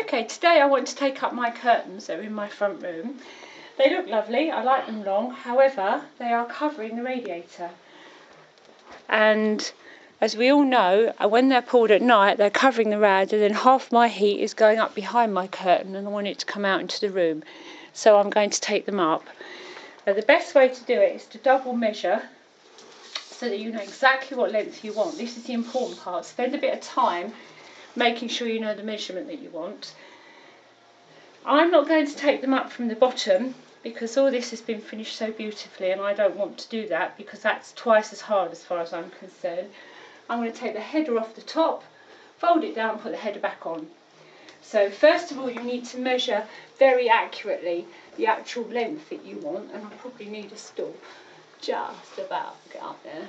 Okay, today I want to take up my curtains that are in my front room. They look lovely, I like them long, however they are covering the radiator. And as we all know, when they're pulled at night they're covering the rad, and then half my heat is going up behind my curtain and I want it to come out into the room. So I'm going to take them up. Now the best way to do it is to double measure so that you know exactly what length you want. This is the important part. Spend a bit of time making sure you know the measurement that you want. I'm not going to take them up from the bottom because all this has been finished so beautifully and I don't want to do that because that's twice as hard as far as I'm concerned. I'm going to take the header off the top, fold it down, put the header back on. So first of all you need to measure very accurately the actual length that you want, and I'll probably need a stool just about to get up there.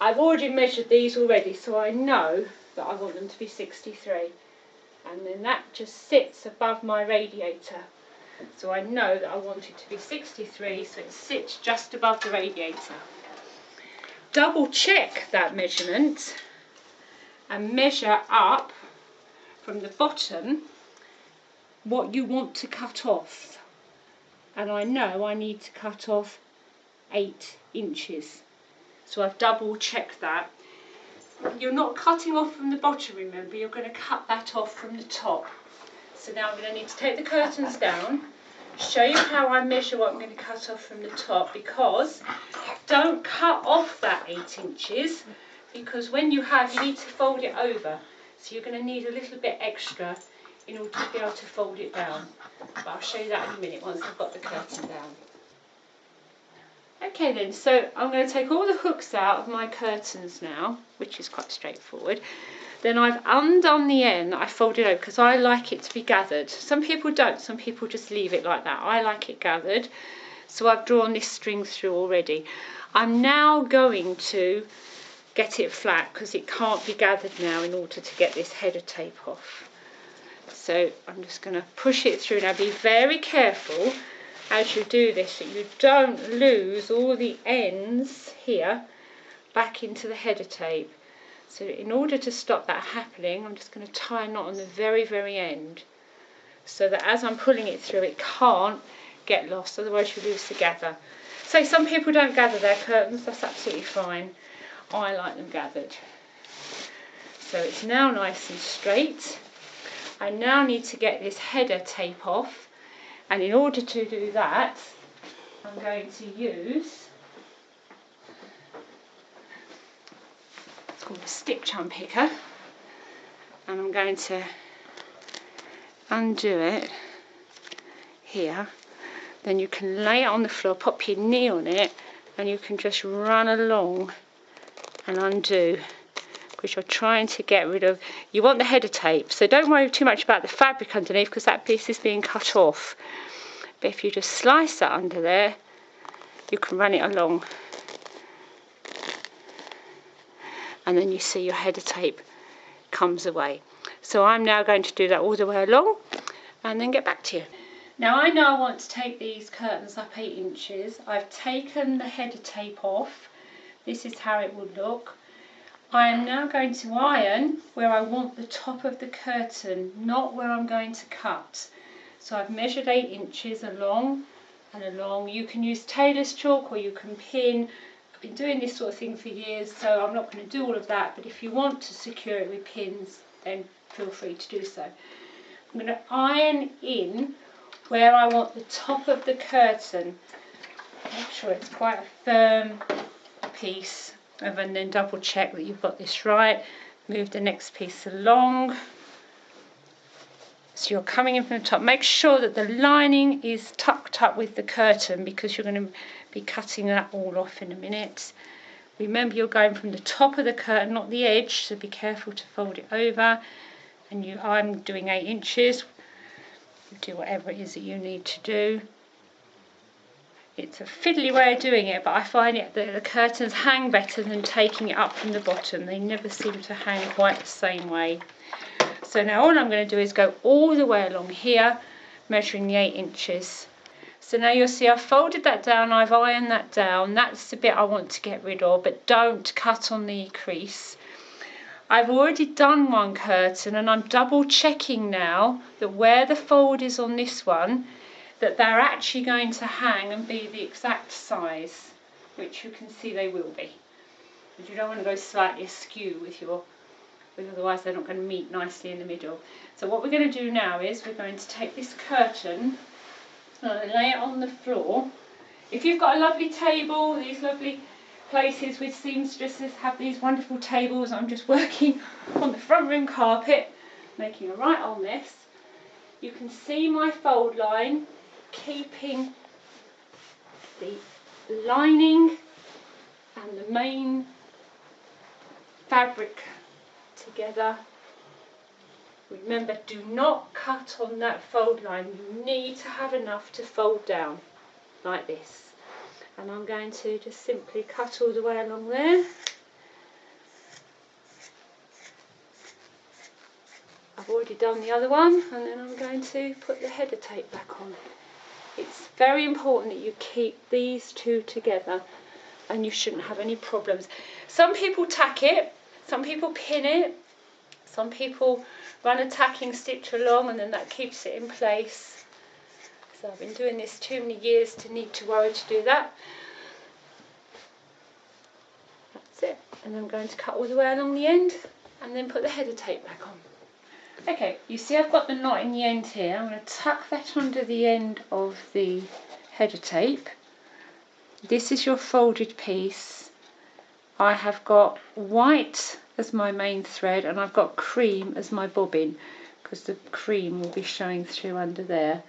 I've already measured these already, so I know that I want them to be 63, and then that just sits above my radiator, so I know that I want it to be 63, so it sits just above the radiator. Double check that measurement and measure up from the bottom what you want to cut off, and I know I need to cut off 8 inches, so I've double checked that. You're not cutting off from the bottom, remember, you're going to cut that off from the top. So now I'm going to need to take the curtains down, show you how I measure what I'm going to cut off from the top, because don't cut off that 8 inches, because when you need to fold it over, so you're going to need a little bit extra in order to be able to fold it down. But I'll show you that in a minute once I've got the curtain down. Okay then, so I'm going to take all the hooks out of my curtains now, which is quite straightforward. Then I've undone the end that I folded over because I like it to be gathered. Some people don't, some people just leave it like that. I like it gathered, so I've drawn this string through already. I'm now going to get it flat because it can't be gathered now in order to get this header tape off. So I'm just going to push it through. Now be very careful as you do this that you don't lose all the ends here back into the header tape. So in order to stop that happening, I'm just going to tie a knot on the very, very end so that as I'm pulling it through it can't get lost, otherwise you lose the gather. So some people don't gather their curtains, that's absolutely fine. I like them gathered. So it's now nice and straight. I now need to get this header tape off. And in order to do that, I'm going to use, it's called a stitch unpicker, and I'm going to undo it here. Then you can lay it on the floor, pop your knee on it, and you can just run along and undo, because you're trying to get rid of, you want the header tape, so don't worry too much about the fabric underneath because that piece is being cut off. But if you just slice that under there, you can run it along, and then you see your header tape comes away. So I'm now going to do that all the way along and then get back to you. Now I know I want to take these curtains up 8 inches. I've taken the header tape off. This is how it would look. I am now going to iron where I want the top of the curtain, not where I'm going to cut. So I've measured 8 inches along and along. You can use tailor's chalk or you can pin. I've been doing this sort of thing for years, so I'm not going to do all of that, but if you want to secure it with pins, then feel free to do so. I'm going to iron in where I want the top of the curtain. Make sure it's quite a firm piece, and then double check that you've got this right. Move the next piece along. So you're coming in from the top. Make sure that the lining is tucked up with the curtain because you're going to be cutting that all off in a minute. Remember, you're going from the top of the curtain, not the edge, so be careful to fold it over. And I'm doing 8 inches. You do whatever it is that you need to do. It's a fiddly way of doing it, but I find it that the curtains hang better than taking it up from the bottom. They never seem to hang quite the same way. So now all I'm going to do is go all the way along here, measuring the 8 inches. So now you'll see I've folded that down, I've ironed that down. That's the bit I want to get rid of, but don't cut on the crease. I've already done one curtain and I'm double checking now that where the fold is on this one, that they're actually going to hang and be the exact size, which you can see they will be. But you don't want to go slightly askew with your, otherwise they're not going to meet nicely in the middle. So what we're going to do now is we're going to take this curtain and lay it on the floor. If you've got a lovely table, these lovely places with seamstresses have these wonderful tables. I'm just working on the front room carpet, making a right on this. You can see my fold line, keeping the lining and the main fabric together. Remember, do not cut on that fold line. You need to have enough to fold down like this. And I'm going to just simply cut all the way along there. I've already done the other one, and then I'm going to put the header tape back on. It's very important that you keep these two together and you shouldn't have any problems. Some people tack it, some people pin it, some people run a tacking stitch along and then that keeps it in place. So I've been doing this too many years to need to worry to do that. That's it. And I'm going to cut all the way along the end and then put the header tape back on. Okay, you see I've got the knot in the end here. I'm going to tuck that under the end of the header tape. This is your folded piece. I have got white as my main thread and I've got cream as my bobbin, because the cream will be showing through under there.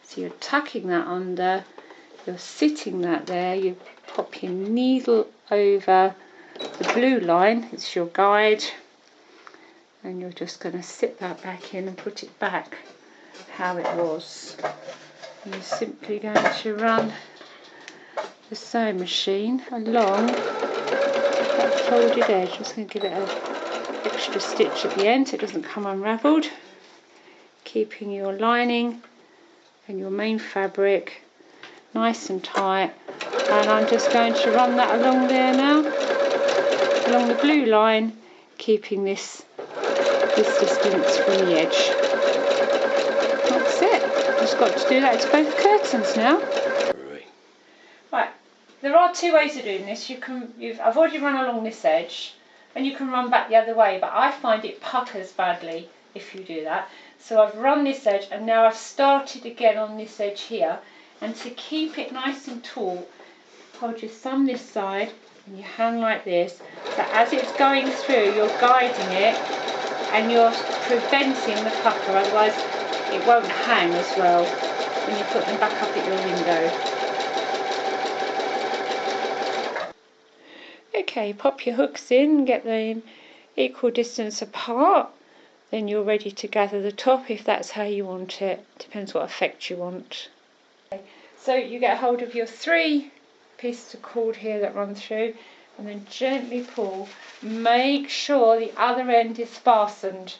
So you're tucking that under, you're sitting that there, you pop your needle over the blue line, it's your guide, and you're just going to sit that back in and put it back how it was. And you're simply going to run the sewing machine along that folded edge. I'm just going to give it an extra stitch at the end so it doesn't come unravelled, keeping your lining and your main fabric nice and tight, and I'm just going to run that along there now, along the blue line, keeping this distance from the edge. That's it. Just got to do that to both curtains now. Right, there are two ways of doing this. I've already run along this edge, and you can run back the other way, but I find it puckers badly if you do that. So I've run this edge and now I've started again on this edge here, and to keep it nice and taut, hold your thumb this side and your hand like this, so as it's going through you're guiding it and you're preventing the pucker, otherwise it won't hang as well when you put them back up at your window. Okay, pop your hooks in, get them equal distance apart. Then you're ready to gather the top if that's how you want it. Depends what effect you want. Okay. So you get hold of your 3 pieces of cord here that run through and then gently pull. Make sure the other end is fastened.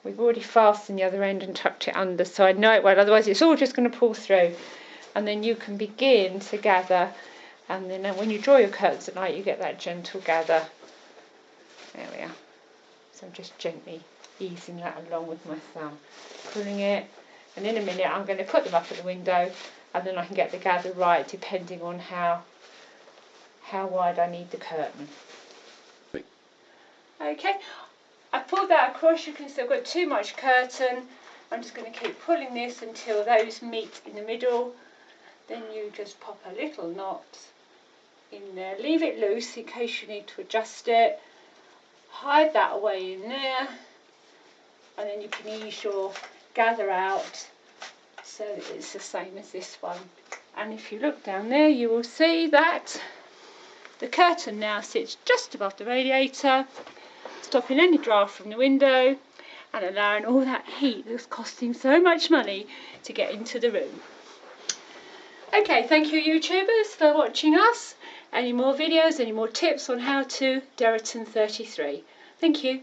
We've already fastened the other end and tucked it under, so I know it well, otherwise it's all just going to pull through. And then you can begin to gather, and then when you draw your curtains at night you get that gentle gather. There we are. So I'm just gently easing that along with my thumb, pulling it, and in a minute I'm going to put them up at the window and then I can get the gather right depending on how wide I need the curtain. Okay, I pulled that across. You can see I've got too much curtain. I'm just going to keep pulling this until those meet in the middle. Then you just pop a little knot in there, leave it loose in case you need to adjust it, hide that away in there, and then you can ease your gather out so that it's the same as this one. And if you look down there you will see that the curtain now sits just above the radiator, stopping any draft from the window and allowing all that heat that's costing so much money to get into the room. Okay, thank you YouTubers for watching us. Any more videos, any more tips on how to Deraton 33. Thank you.